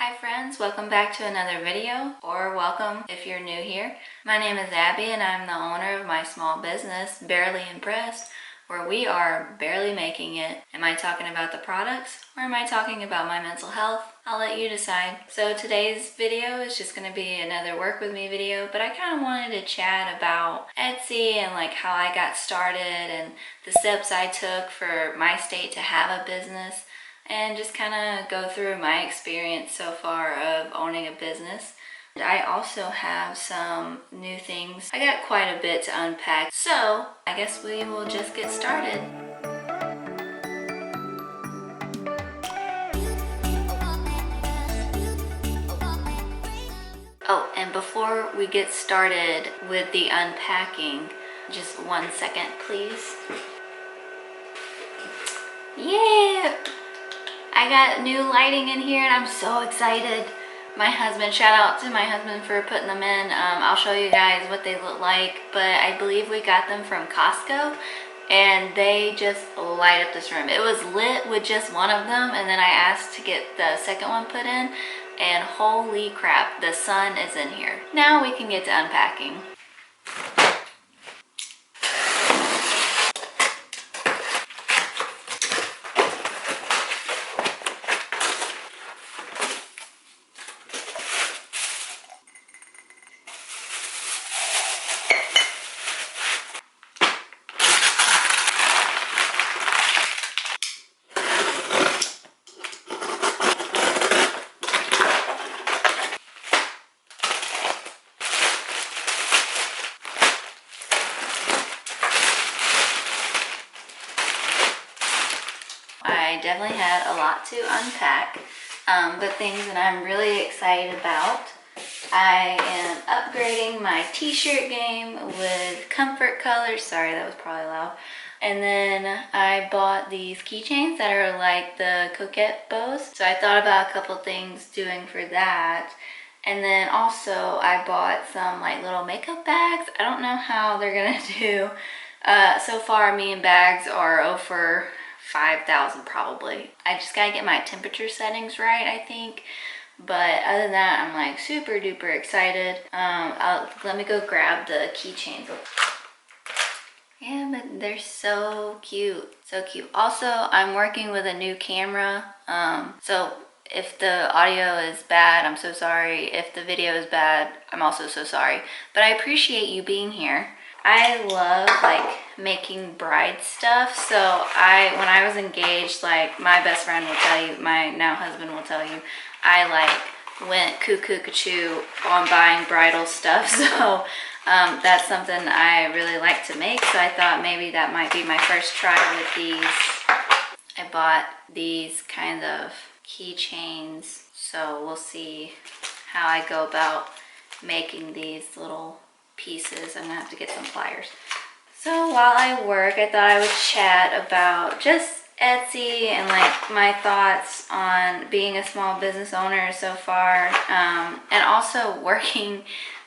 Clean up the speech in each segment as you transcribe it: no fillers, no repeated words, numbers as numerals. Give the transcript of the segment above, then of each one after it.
Hi friends, welcome back to another video, or welcome if you're new here. My name is Abby and I'm the owner of my small business, Barely Impressed, where we are barely making it. Am I talking about the products or am I talking about my mental health? I'll let you decide. So today's video is just going to be another work with me video, but I kind of wanted to chat about Etsy and like how I got started and the steps I took for my state to have a business, and just kind of go through my experience so far of owning a business. I also have some new things. I got quite a bit to unpack, so I guess we will just get started. Oh, and before we get started with the unpacking, just 1 second, please. Yeah! I got new lighting in here and I'm so excited. My husband, shout out to my husband for putting them in. I'll show you guys what they look like, but I believe we got them from Costco and they just light up this room. It was lit with just one of them, and then I asked to get the second one put in, and holy crap, the sun is in here. Now we can get to unpacking. I definitely had a lot to unpack, but things that I'm really excited about. I am upgrading my t-shirt game with comfort colors. Sorry, that was probably loud. And then I bought these keychains that are like the coquette bows. So I thought about a couple things doing for that. And then also I bought some like little makeup bags. I don't know how they're gonna do. So far me and bags are over 5,000 probably. I just gotta get my temperature settings right, I think. But other than that, I'm like super duper excited. Let me go grab the keychains. Yeah, but they're so cute, so cute. Also, I'm working with a new camera. So if the audio is bad, I'm so sorry. If the video is bad, I'm also so sorry. But I appreciate you being here. I love like making bride stuff. So when I was engaged, like my best friend will tell you, my now husband will tell you, I like went cuckoo on buying bridal stuff. So that's something I really like to make. So I thought maybe that might be my first try with these. I bought these kind of keychains. So we'll see how I go about making these little pieces. I'm gonna have to get some pliers. So while I work, I thought I would chat about just Etsy and like my thoughts on being a small business owner so far, and also working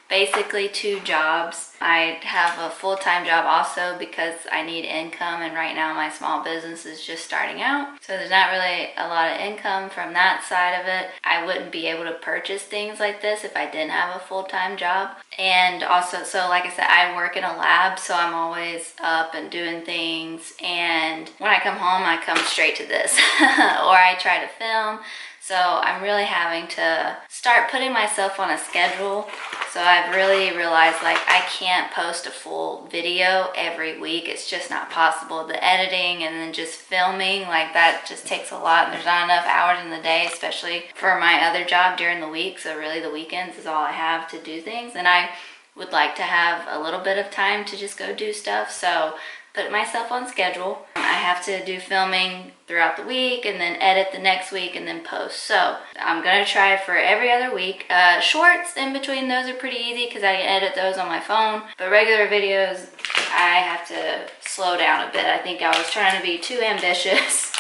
basically 2 jobs. I have a full-time job also because I need income, and right now my small business is just starting out, so there's not really a lot of income from that side of it. I wouldn't be able to purchase things like this if I didn't have a full-time job. And also, so like I said, I work in a lab, so I'm always up and doing things, and when I come home I come straight to this or I try to film. So I'm really having to start putting myself on a schedule. So I've really realized like I can't post a full video every week. It's just not possible. The editing and then just filming, like that just takes a lot. There's not enough hours in the day, especially for my other job during the week. So really the weekends is all I have to do things. And I would like to have a little bit of time to just go do stuff. So put myself on schedule. I have to do filming throughout the week and then edit the next week and then post. So I'm gonna try for every other week. Shorts in between those are pretty easy because I can edit those on my phone. But regular videos, I have to slow down a bit. I think I was trying to be too ambitious.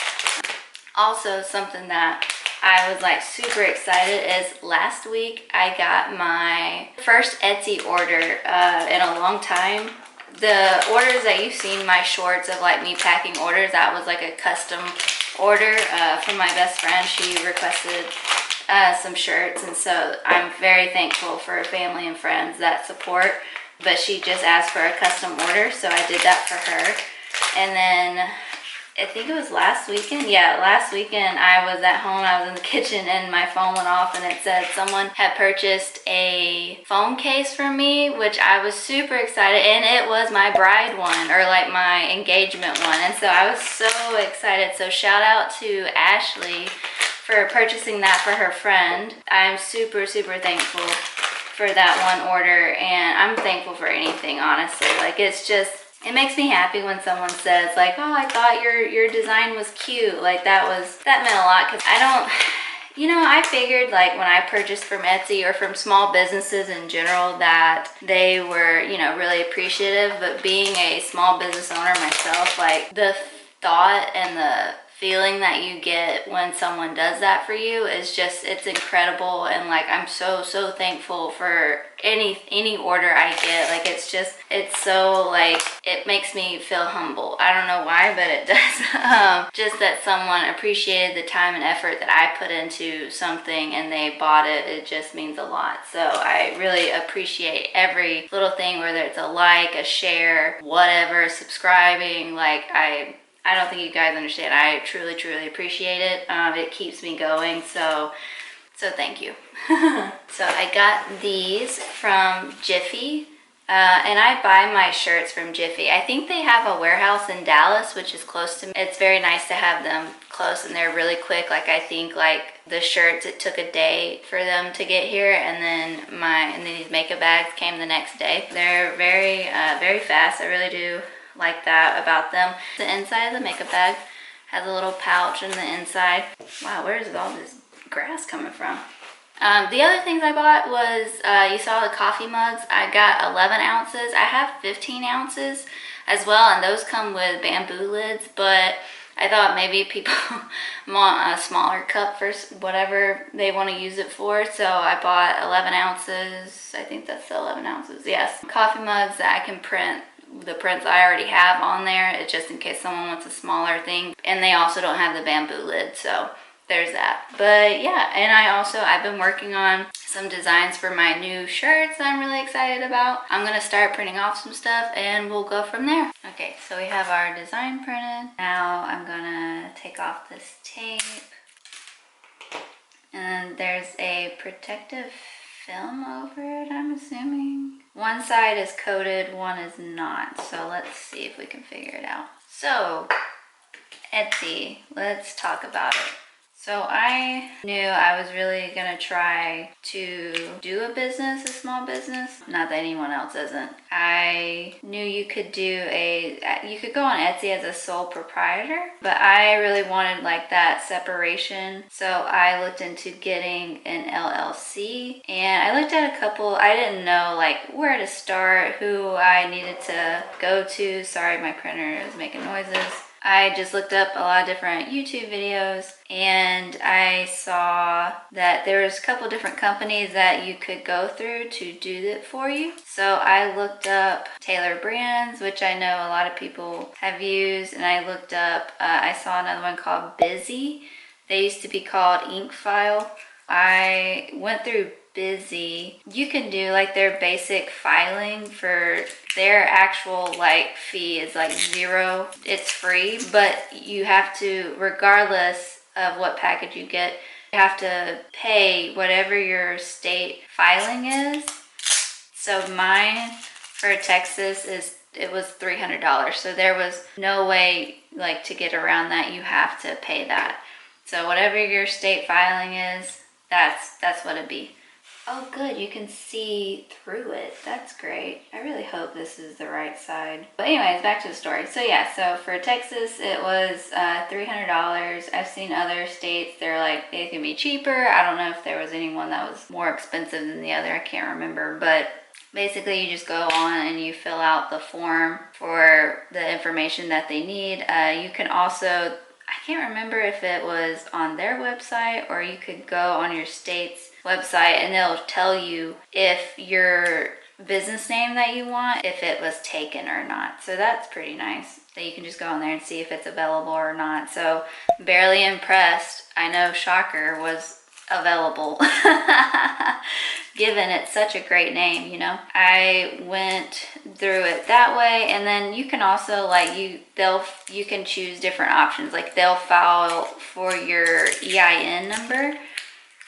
Also, something that I was like super excited is last week I got my first Etsy order in a long time. The orders that you've seen, my shorts of like me packing orders, that was like a custom order from my best friend. She requested some shirts, and so I'm very thankful for family and friends that support. But she just asked for a custom order, so I did that for her. And then I think it was last weekend. Yeah, last weekend I was at home, I was in the kitchen, and my phone went off and it said someone had purchased a phone case for me, which I was super excited, and it was my bride one, or like my engagement one, and so I was so excited. So shout out to Ashley for purchasing that for her friend. I'm super, super thankful for that one order, and I'm thankful for anything, honestly. Like, it's just, it makes me happy when someone says like, oh, I thought your design was cute. Like, that meant a lot, because I don't, you know, I figured like when I purchased from Etsy or from small businesses in general that they were, you know, really appreciative. But being a small business owner myself, like, the thought and the feeling that you get when someone does that for you is just, it's incredible. And like, I'm so thankful for any order I get. Like, it's just, it's so, like, it makes me feel humble. I don't know why, but it does. Just that someone appreciated the time and effort that I put into something and they bought it, it just means a lot. So I really appreciate every little thing, whether it's a like, a share, whatever, subscribing. Like, I don't think you guys understand. I truly appreciate it. It keeps me going. So thank you. So I got these from Jiffy. And I buy my shirts from Jiffy. I think they have a warehouse in Dallas, which is close to me. It's very nice to have them close, and they're really quick. Like, I think like the shirts, it took a day for them to get here, and then these makeup bags came the next day. They're very fast. I really do like that about them. The inside of the makeup bag has a little pouch in the inside. Wow, where is all this grass coming from? The other things I bought was, you saw the coffee mugs. I got 11 ounces. I have 15 ounces as well, and those come with bamboo lids, but I thought maybe people want a smaller cup for whatever they want to use it for, so I bought 11 ounces. I think that's the 11 ounces, yes. Coffee mugs that I can print the prints I already have on there. It's just in case someone wants a smaller thing, and they also don't have the bamboo lid, so there's that. But yeah, and I've been working on some designs for my new shirts that I'm really excited about. I'm gonna start printing off some stuff and we'll go from there. Okay, so we have our design printed. Now I'm gonna take off this tape, and there's a protective film over it, I'm assuming. One side is coated, one is not. So let's see if we can figure it out. So Etsy, let's talk about it. So I knew I was really gonna try to do a small business. Not that anyone else isn't. I knew you could go on Etsy as a sole proprietor, but I really wanted like that separation. So I looked into getting an LLC, and I looked at a couple. I didn't know like where to start, who I needed to go to. Sorry, my printer is making noises. I just looked up a lot of different YouTube videos, and I saw that there was a couple different companies that you could go through to do it for you. So I looked up Taylor Brands, which I know a lot of people have used, and I looked up, I saw another one called Busy. They used to be called Inkfile. I went through Busy. You can do like their basic filing. For their actual like fee is like $0. It's free, but you have to, regardless of what package you get, you have to pay whatever your state filing is. So mine for Texas it was $300. So there was no way like to get around that. You have to pay that. So whatever your state filing is, that's what it'd be. Oh good, you can see through it. That's great. I really hope this is the right side. But anyways, back to the story. So yeah, so for Texas, it was $300. I've seen other states, they're like, they can be cheaper. I don't know if there was anyone that was more expensive than the other. I can't remember. But basically, you just go on and you fill out the form for the information that they need. You can also, I can't remember if it was on their website or you could go on your state's website and they'll tell you if your business name that you want, if it was taken or not. So that's pretty nice that you can just go on there and see if it's available or not. So barely impressed. I know, shocker, was available. Given it's such a great name, you know. I went through it that way, and then you can also like you can choose different options. Like they'll file for your EIN number,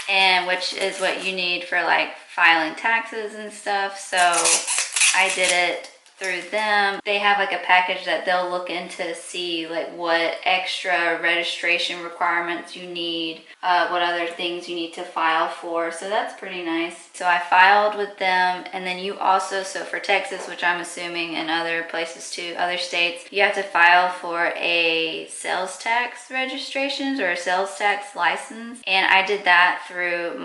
and which is what you need for like filing taxes and stuff. So I did it through them. They have like a package that they'll look into to see like what extra registration requirements you need, what other things you need to file for. So that's pretty nice. So I filed with them, and then you also, so for Texas, which I'm assuming in other places too, other states, you have to file for a sales tax registrations or a sales tax license. And I did that through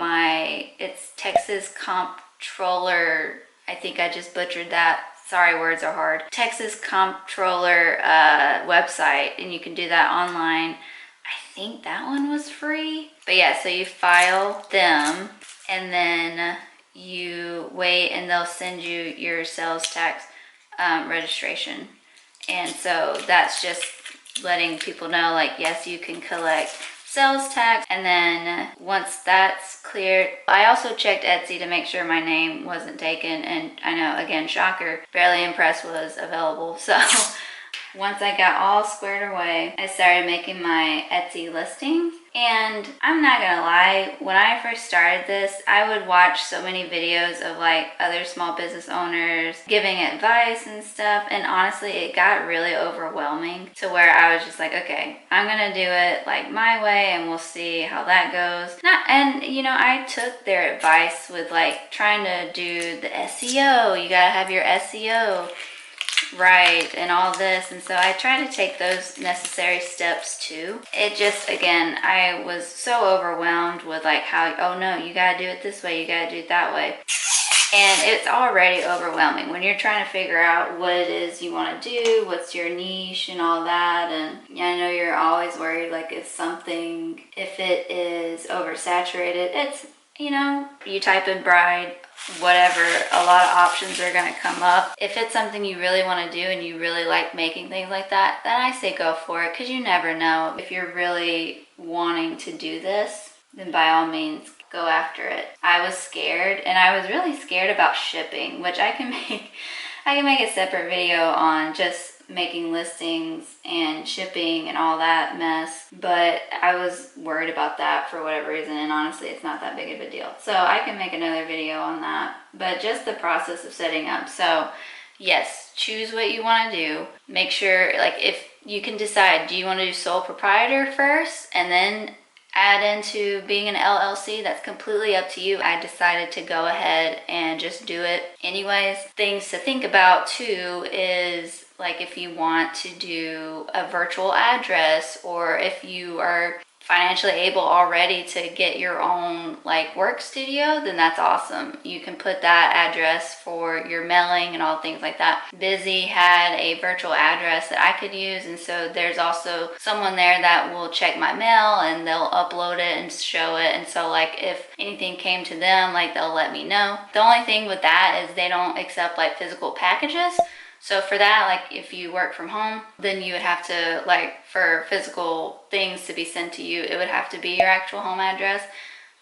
it's Texas Comptroller. I think I just butchered that. Sorry, words are hard. Texas Comptroller website, and you can do that online. I think that one was free. But yeah, so you file them, and then you wait, and they'll send you your sales tax registration. And so that's just letting people know, like, yes, you can collect sales tax. And then once that's cleared, I also checked Etsy to make sure my name wasn't taken, and I know, again, shocker, Barely Impressed was available. So once I got all squared away, I started making my Etsy listings. And I'm not gonna lie, when I first started this, I would watch so many videos of like other small business owners giving advice and stuff, and honestly it got really overwhelming to where I was just like, okay, I'm gonna do it like my way and we'll see how that goes. And you know, I took their advice with like trying to do the SEO. You gotta have your SEO right and all this, and so I try to take those necessary steps too. It just, again, I was so overwhelmed with like how, oh no, you gotta do it this way, you gotta do it that way, and it's already overwhelming when you're trying to figure out what it is you want to do, what's your niche and all that. And yeah, I know you're always worried like if it is oversaturated, it's, you know, you type in bride, whatever, a lot of options are going to come up. If it's something you really want to do and you really like making things like that, then I say go for it, because you never know. If you're really wanting to do this, then by all means go after it. I was scared, and I was really scared about shipping, which I can make a separate video on just making listings and shipping and all that mess, but I was worried about that for whatever reason, and honestly it's not that big of a deal, so I can make another video on that. But just the process of setting up, so yes, choose what you want to do. Make sure, like, if you can decide, do you want to do sole proprietor first and then add into being an LLC? That's completely up to you. I decided to go ahead and just do it anyways. Things to think about too is like if you want to do a virtual address, or if you are financially able already to get your own like work studio, then that's awesome. You can put that address for your mailing and all things like that. Busy had a virtual address that I could use, and so there's also someone there that will check my mail and they'll upload it and show it. And so like if anything came to them, like they'll let me know. The only thing with that is they don't accept like physical packages. So for that, like if you work from home, then you would have to, like, for physical things to be sent to you, it would have to be your actual home address.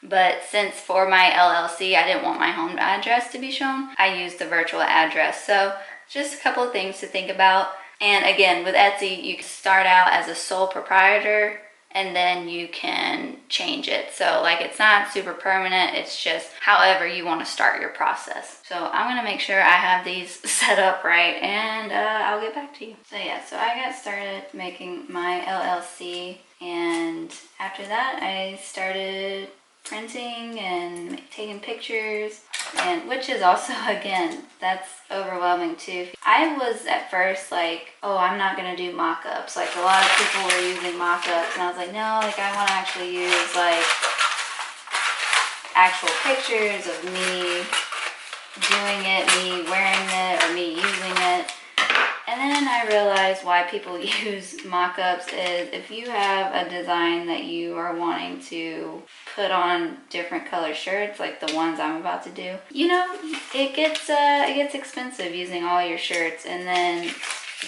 But since for my LLC, I didn't want my home address to be shown, I used the virtual address. So just a couple of things to think about. And again, with Etsy, you can start out as a sole proprietor and then you can change it. So like it's not super permanent, it's just however you want to start your process. So I'm gonna make sure I have these set up right, and I'll get back to you. So yeah, so I got started making my LLC, and after that I started printing and taking pictures, and which is also, again, that's overwhelming too. I was at first like, oh, I'm not gonna do mock-ups. Like a lot of people were using mock-ups, and I was like, no, like I want to actually use like actual pictures of me doing it, me wearing it, or me using it. And then I realized why people use mock-ups is if you have a design that you are wanting to put on different color shirts, like the ones I'm about to do, you know, it gets expensive using all your shirts. And then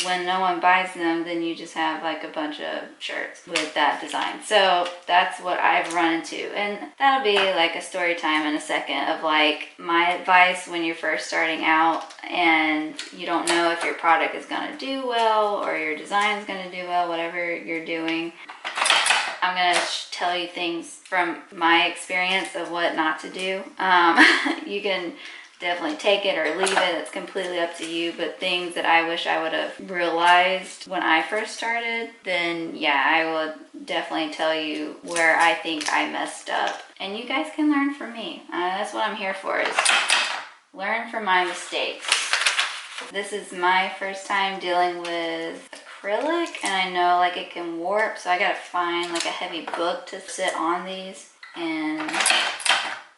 when no one buys them, then you just have like a bunch of shirts with that design. So that's what I've run into, and that'll be like a story time in a second of like my advice when you're first starting out and you don't know if your product is going to do well or your design is going to do well, whatever you're doing. I'm going to tell you things from my experience of what not to do. You can definitely take it or leave it. It's completely up to you. But things that I wish I would have realized when I first started, then yeah, I would definitely tell you where I think I messed up. And you guys can learn from me. That's what I'm here for, is learn from my mistakes. This is my first time dealing with acrylic, and I know like it can warp, so I gotta find like a heavy book to sit on these, and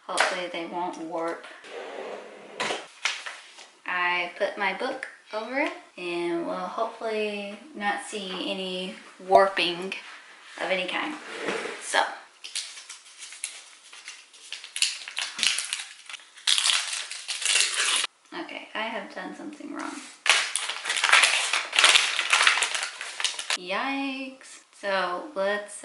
hopefully they won't warp. I put my book over it, and we'll hopefully not see any warping of any kind. So okay, I have done something wrong. Yikes. So let's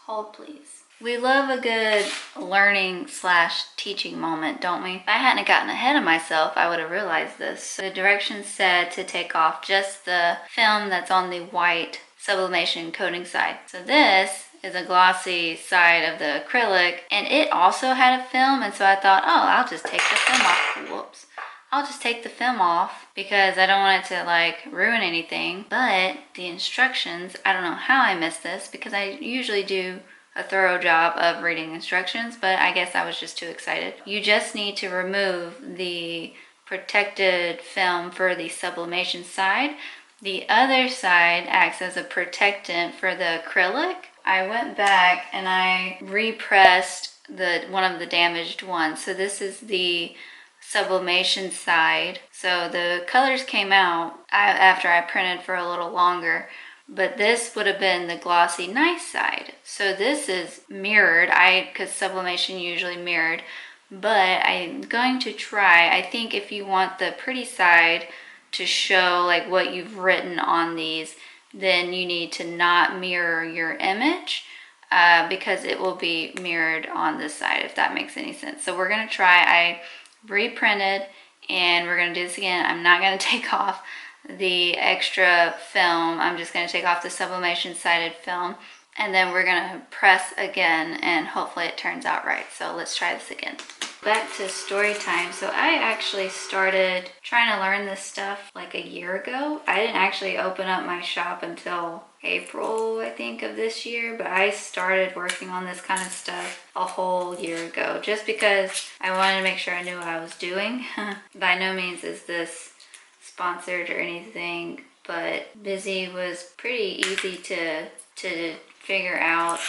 hold please. We love a good learning / teaching moment, don't we? If I hadn't gotten ahead of myself, I would have realized this. The directions said to take off just the film that's on the white sublimation coating side. So this is a glossy side of the acrylic, and it also had a film, and so I thought, oh, I'll just take the film off. Whoops. I'll just take the film off because I don't want it to like ruin anything. But the instructions, I don't know how I missed this because I usually do a thorough job of reading instructions, but I guess I was just too excited. You just need to remove the protected film for the sublimation side. The other side acts as a protectant for the acrylic. I went back and I repressed one of the damaged ones. So this is the sublimation side. So the colors came out after I printed for a little longer, but this would have been the glossy nice side. So this is mirrored, because sublimation usually mirrored, but I'm going to try. I think if you want the pretty side to show like what you've written on these, then you need to not mirror your image, because it will be mirrored on this side, if that makes any sense. So we're going to try. I reprinted, and we're going to do this again. I'm not going to take off the extra film. I'm just going to take off the sublimation sided film, and then we're going to press again, and hopefully it turns out right. So let's try this again. Back to story time. So I actually started trying to learn this stuff like a year ago. I didn't actually open up my shop until April, I think, of this year, but I started working on this kind of stuff a whole year ago just because I wanted to make sure I knew what I was doing. By no means is this sponsored or anything, but Busy was pretty easy to figure out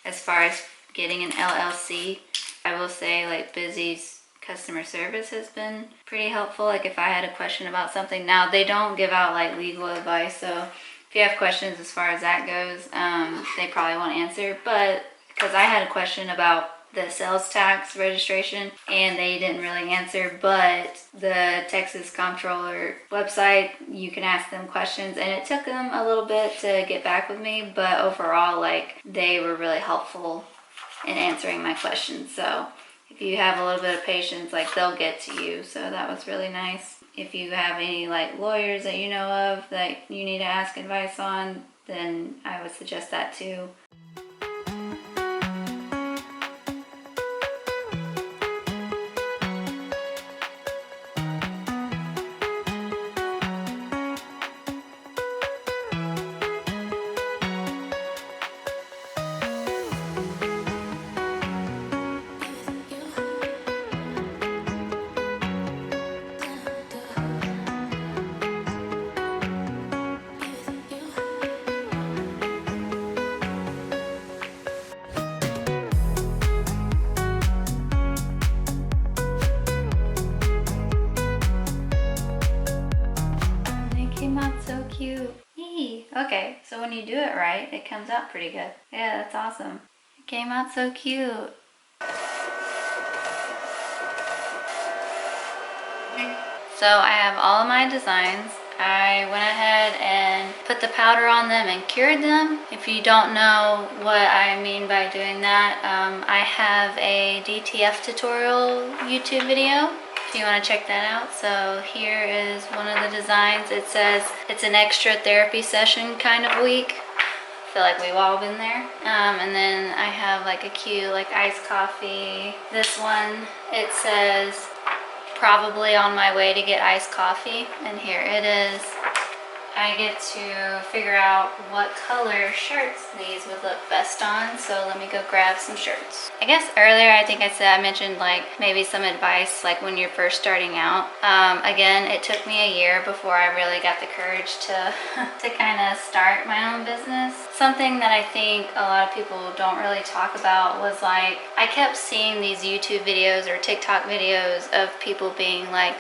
as far as getting an LLC. I will say, like, Busy's customer service has been pretty helpful. Like, if I had a question about something, now they don't give out like legal advice, so if you have questions as far as that goes, they probably won't answer. But because I had a question about the sales tax registration and they didn't really answer, but the Texas Comptroller website, you can ask them questions, and it took them a little bit to get back with me, but overall, like, they were really helpful in answering my questions. So if you have a little bit of patience, like, they'll get to you. So that was really nice. If you have any like lawyers that you know of that you need to ask advice on, then I would suggest that too. Okay, so when you do it right, it comes out pretty good. Yeah, that's awesome. It came out so cute. So I have all of my designs. I went ahead and put the powder on them and cured them. If you don't know what I mean by doing that, I have a DTF tutorial YouTube video if you want to check that out. So here is one of the designs. It says it's an extra therapy session kind of week. I feel like we've all been there. And then I have like a cute like iced coffee. This one, it says probably on my way to get iced coffee, and here it is. I get to figure out what color shirts these would look best on, so let me go grab some shirts. I guess earlier I mentioned like maybe some advice like when you're first starting out. Again, it took me a year before I really got the courage to kind of start my own business. Something that I think a lot of people don't really talk about was like, I kept seeing these YouTube videos or TikTok videos of people being like,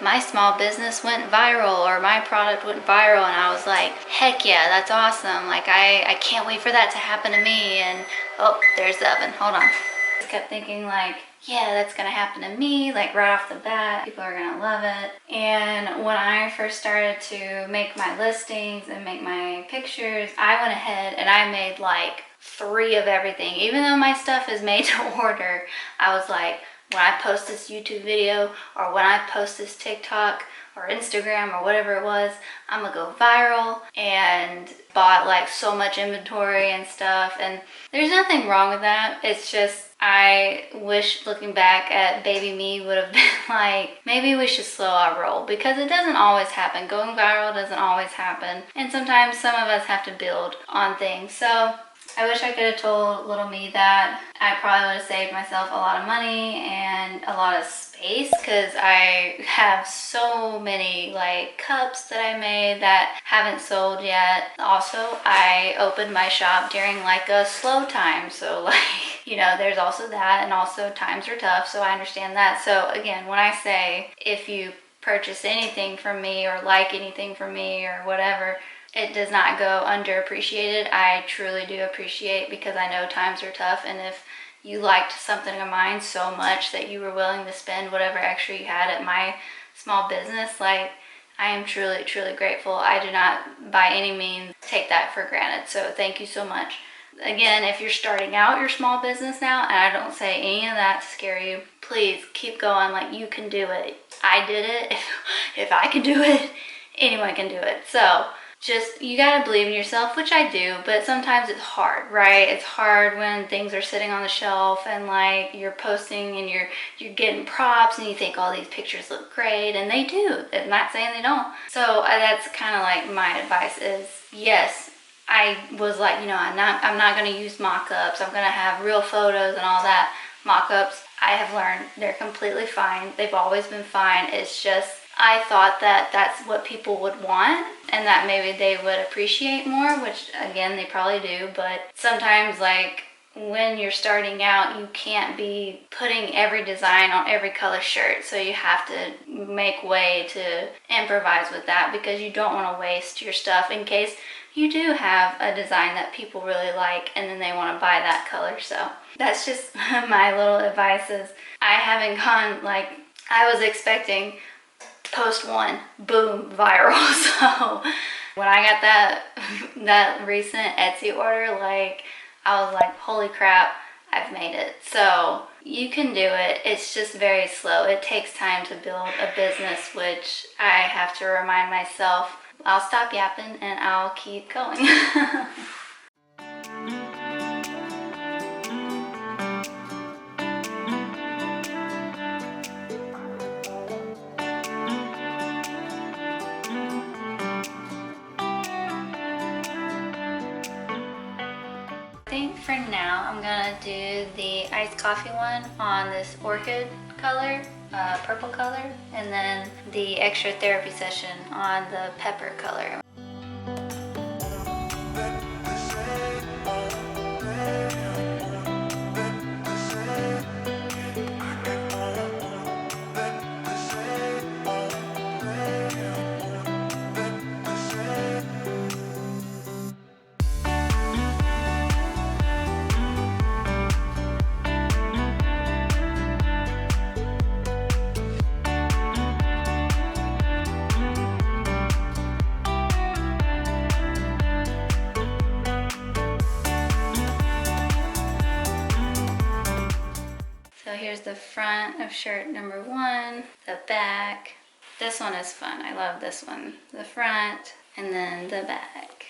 my small business went viral or my product went viral, and I was like, heck yeah, that's awesome. Like I can't wait for that to happen to me. And oh, there's the oven, hold on. I kept thinking like, yeah, that's gonna happen to me, like right off the bat, people are gonna love it. And when I first started to make my listings and make my pictures, I went ahead and I made like 3 of everything. Even though my stuff is made to order, I was like, when I post this YouTube video or when I post this TikTok or Instagram or whatever it was, I'm gonna go viral, and bought like so much inventory and stuff. And there's nothing wrong with that. It's just, I wish looking back at baby me would have been like, maybe we should slow our roll, because it doesn't always happen. Going viral doesn't always happen. And sometimes some of us have to build on things. So I wish I could have told little me that. I probably would have saved myself a lot of money and a lot of space, because I have so many like cups that I made that haven't sold yet. Also, I opened my shop during like a slow time, so like, you know, there's also that, and also times are tough, so I understand that. So again, when I say if you purchase anything from me or like anything from me or whatever, it does not go underappreciated. I truly do appreciate, because I know times are tough, and if you liked something of mine so much that you were willing to spend whatever extra you had at my small business, like, I am truly, truly grateful. I do not by any means take that for granted. So thank you so much. Again, if you're starting out your small business now, and I don't say any of that to scare you, please keep going. Like, you can do it. I did it. If I can do it, anyone can do it. So just, you gotta believe in yourself, which I do, but sometimes it's hard, right? It's hard when things are sitting on the shelf and like you're posting and you're getting props and you think all these pictures look great, and they do. I'm not saying they don't. So that's kind of like my advice is, yes, I was like, you know, I'm not gonna use mock-ups. I'm gonna have real photos and all that. Mock-ups, I have learned, they're completely fine. They've always been fine. It's just, I thought that that's what people would want and that maybe they would appreciate more, which again, they probably do. But sometimes, like, when you're starting out, you can't be putting every design on every color shirt. So you have to make way to improvise with that, because you don't want to waste your stuff in case you do have a design that people really like and then they want to buy that color. So that's just my little advice. Is I haven't gone, like, I was expecting post 1, boom, viral. So when I got that recent Etsy order, like, I was like, holy crap, I've made it. So you can do it. It's just very slow. It takes time to build a business, which I have to remind myself. I'll stop yapping and I'll keep going. I think for now I'm gonna do the iced coffee one on this orchid color, purple color, and then the extra therapy session on the pepper color. the front of shirt number 1, the back. This one is fun. I love this one. The front and then the back.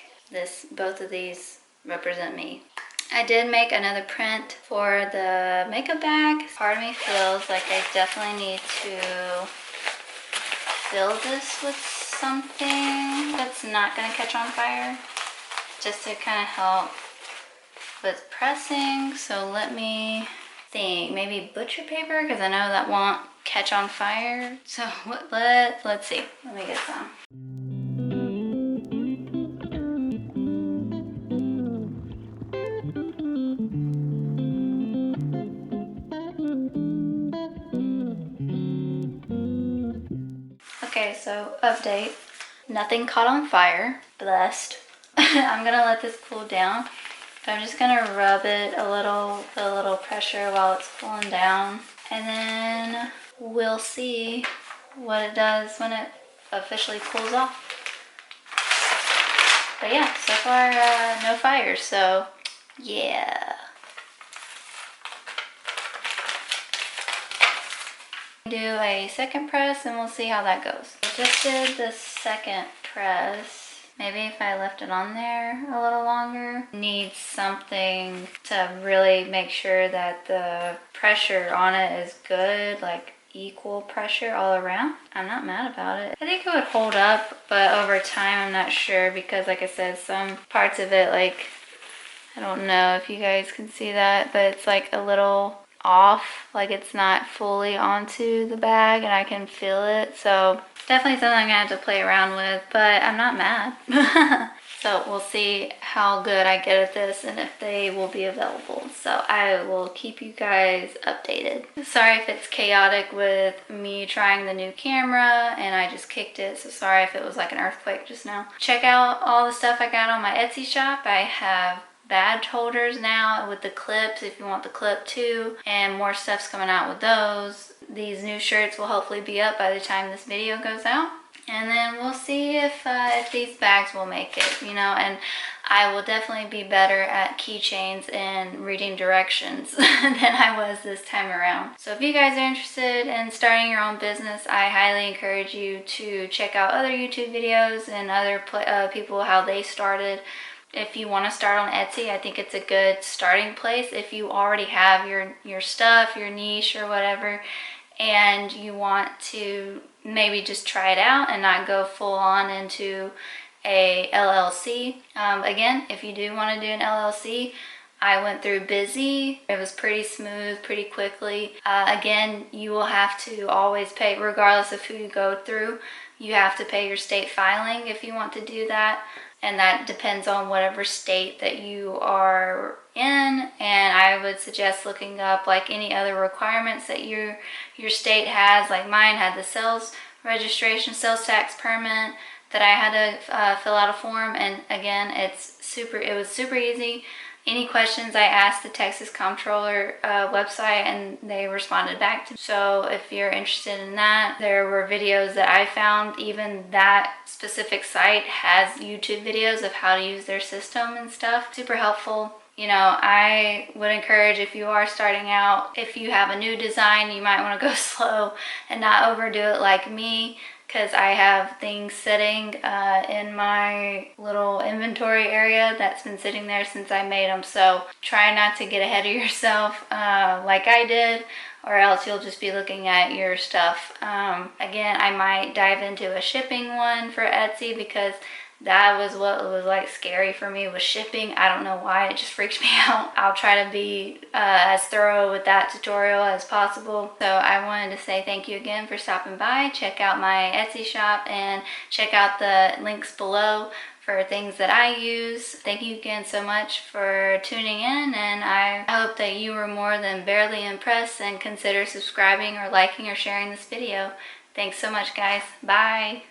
Both of these represent me. I did make another print for the makeup bag. Part of me feels like I definitely need to fill this with something that's not going to catch on fire, just to kind of help with pressing. So let me think, maybe butcher paper, because I know that won't catch on fire. So let's see. Let me get some. Okay, so update. Nothing caught on fire. Blessed. I'm gonna let this cool down. I'm just gonna rub it a little pressure while it's cooling down, and then we'll see what it does when it officially cools off. But yeah, so far no fires, so yeah. Do a second press and we'll see how that goes. I just did the second press. Maybe if I left it on there a little longer. Needs something to really make sure that the pressure on it is good, like equal pressure all around. I'm not mad about it. I think it would hold up, but over time I'm not sure, because like I said, some parts of it, like, I don't know if you guys can see that, but it's like a little off, like it's not fully onto the bag, and I can feel it. So definitely something I'm gonna have to play around with, but I'm not mad. So we'll see how good I get at this and if they will be available. So I will keep you guys updated. Sorry if it's chaotic with me trying the new camera and I just kicked it, so sorry if it was like an earthquake just now. Check out all the stuff I got on my Etsy shop. I have badge holders now with the clips if you want the clip too, and more stuff's coming out with those. These new shirts will hopefully be up by the time this video goes out, and then we'll see if these bags will make it, you know. And I will definitely be better at keychains and reading directions than I was this time around. So if you guys are interested in starting your own business, I highly encourage you to check out other YouTube videos and other people, how they started. If you want to start on Etsy, I think it's a good starting place. If you already have your stuff, your niche or whatever, and you want to maybe just try it out and not go full on into a LLC. Again, if you do want to do an LLC, I went through Busy. It was pretty smooth, pretty quickly. Again, you will have to always pay, regardless of who you go through, you have to pay your state filing if you want to do that. And that depends on whatever state that you are in. And I would suggest looking up like any other requirements that your state has. Like mine had the sales registration, sales tax permit that I had to fill out a form. And again, it was super easy. Any questions, I asked the Texas Comptroller website and they responded back to me. So if you're interested in that, there were videos that I found. Even that specific site has YouTube videos of how to use their system and stuff. Super helpful. You know, I would encourage, if you are starting out, if you have a new design, you might want to go slow and not overdo it like me, because I have things sitting in my little inventory area that's been sitting there since I made them. So try not to get ahead of yourself like I did, or else you'll just be looking at your stuff. Again, I might dive into a shipping one for Etsy, because that was what was like scary for me, was shipping. I don't know why, it just freaks me out. I'll try to be as thorough with that tutorial as possible. So I wanted to say thank you again for stopping by. Check out my Etsy shop and check out the links below for things that I use. Thank you again so much for tuning in, and I hope that you were more than barely impressed and consider subscribing or liking or sharing this video. Thanks so much, guys. Bye.